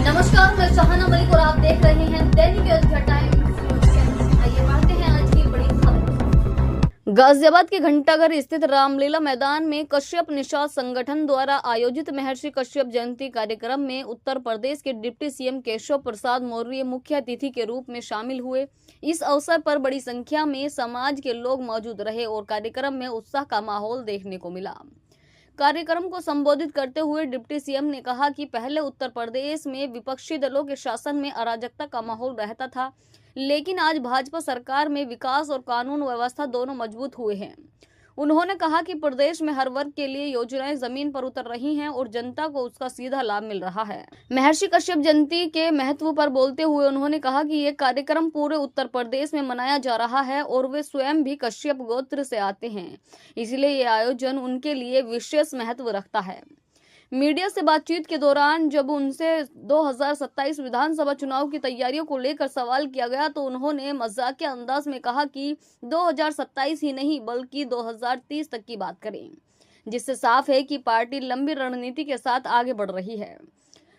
नमस्कार, मैं शाहाना मलिक और आप देख रहे हैं दैनिक अयोध्या टाइम्स न्यूज चैनल। आइए बढ़ते हैं आज की बड़ी खबर। गाजियाबाद के घंटाघर स्थित रामलीला मैदान में कश्यप निषाद संगठन द्वारा आयोजित महर्षि कश्यप जयंती कार्यक्रम में उत्तर प्रदेश के डिप्टी सीएम केशव प्रसाद मौर्य मुख्य अतिथि के रूप में शामिल हुए। इस अवसर पर बड़ी संख्या में समाज के लोग मौजूद रहे और कार्यक्रम में उत्साह का माहौल देखने को मिला। कार्यक्रम को संबोधित करते हुए डिप्टी सीएम ने कहा कि पहले उत्तर प्रदेश में विपक्षी दलों के शासन में अराजकता का माहौल रहता था, लेकिन आज भाजपा सरकार में विकास और कानून व्यवस्था दोनों मजबूत हुए हैं। उन्होंने कहा कि प्रदेश में हर वर्ग के लिए योजनाएं जमीन पर उतर रही हैं और जनता को उसका सीधा लाभ मिल रहा है। महर्षि कश्यप जयंती के महत्व पर बोलते हुए उन्होंने कहा कि ये कार्यक्रम पूरे उत्तर प्रदेश में मनाया जा रहा है और वे स्वयं भी कश्यप गोत्र से आते हैं, इसलिए ये आयोजन उनके लिए विशेष महत्व रखता है। मीडिया से बातचीत के दौरान जब उनसे 2027 विधानसभा चुनाव की तैयारियों को लेकर सवाल किया गया तो उन्होंने मजाकिया अंदाज में कहा कि 2027 ही नहीं बल्कि 2030 तक की बात करें, जिससे साफ है कि पार्टी लंबी रणनीति के साथ आगे बढ़ रही है।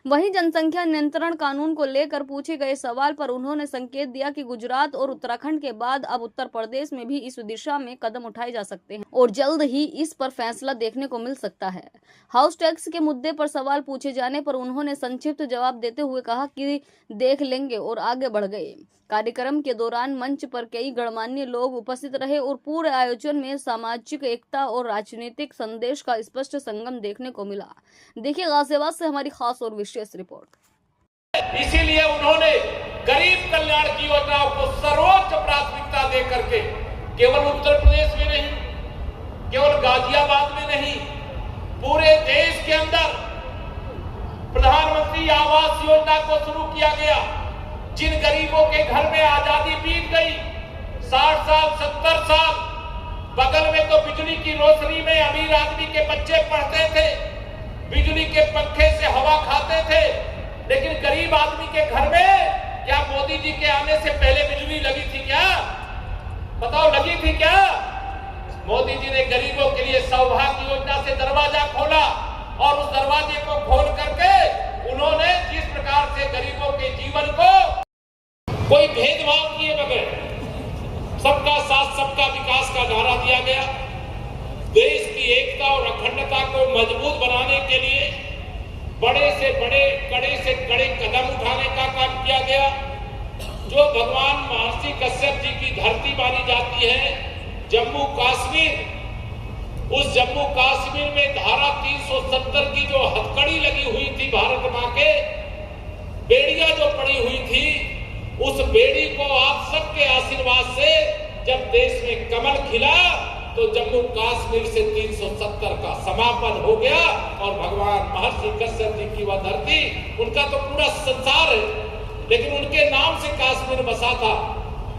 वहीं जनसंख्या नियंत्रण कानून को लेकर पूछे गए सवाल पर उन्होंने संकेत दिया कि गुजरात और उत्तराखंड के बाद अब उत्तर प्रदेश में भी इस दिशा में कदम उठाए जा सकते हैं और जल्द ही इस पर फैसला देखने को मिल सकता है। हाउस टैक्स के मुद्दे पर सवाल पूछे जाने पर उन्होंने संक्षिप्त जवाब देते हुए कहा कि देख लेंगे और आगे बढ़ गए। कार्यक्रम के दौरान मंच पर कई गणमान्य लोग उपस्थित रहे और पूरे आयोजन में सामाजिक एकता और राजनीतिक संदेश का स्पष्ट संगम देखने को मिला। देखिए गाजियाबाद से हमारी खास और विशेष रिपोर्ट। इसीलिए उन्होंने गरीब कल्याण की योजनाओं को सर्वोच्च प्राथमिकता दे करके केवल उत्तर प्रदेश में नहीं, केवल गाजियाबाद में नहीं, पूरे देश के अंदर प्रधानमंत्री आवास योजना को शुरू किया गया। जिन गरीबों के घर में आजादी बीत गई, 60 साल 70 साल, बगल में तो बिजली की रोशनी में अमीर आदमी के बच्चे पढ़ते थे, बिजली के पंखे से हवा खाते थे, लेकिन गरीब आदमी के घर में क्या मोदी जी के आने से पहले बिजली लगी थी क्या? बताओ, लगी थी क्या? मोदी जी ने गरीबों के लिए सौभाग्य योजना से दरवाजा खोला और उस दरवाजे को खोल करके उन्होंने जिस प्रकार से गरीबों के जीवन को कोई भेदभाव किए बगैर सबका साथ सबका विकास का नारा दिया गया। देश की एकता और अखंडता को मजबूत बनाने के लिए बड़े से बड़े, कड़े से कड़े कदम उठाने का काम किया गया। जो भगवान महर्षि कश्यप जी की धरती मानी जाती है, जम्मू कश्मीर, उस जम्मू कश्मीर में धारा 370 की जो हथकड़ी लगी हुई थी, भारत मां के बेड़ियां जो पड़ी हुई थी, उस बेड़ी को आप सबके आशीर्वाद से जब देश में कमल खिला तो जम्मू कश्मीर से 370 का समापन हो गया और भगवान महर्षि कश्यप जी की वह धरती, उनका तो पूरा संसार है, लेकिन उनके नाम से कश्मीर बसा था,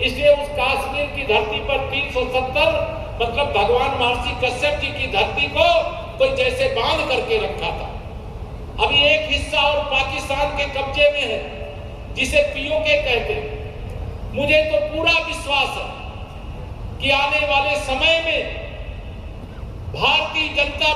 इसलिए उस कश्मीर की धरती पर 370 मतलब भगवान महर्षि कश्यप जी की धरती को कोई जैसे बांध करके रखा था। अभी एक हिस्सा और पाकिस्तान के कब्जे में है, जिसे पीओके कहते हैं। मुझे तो पूरा विश्वास है कि आने वाले समय में भारतीय जनता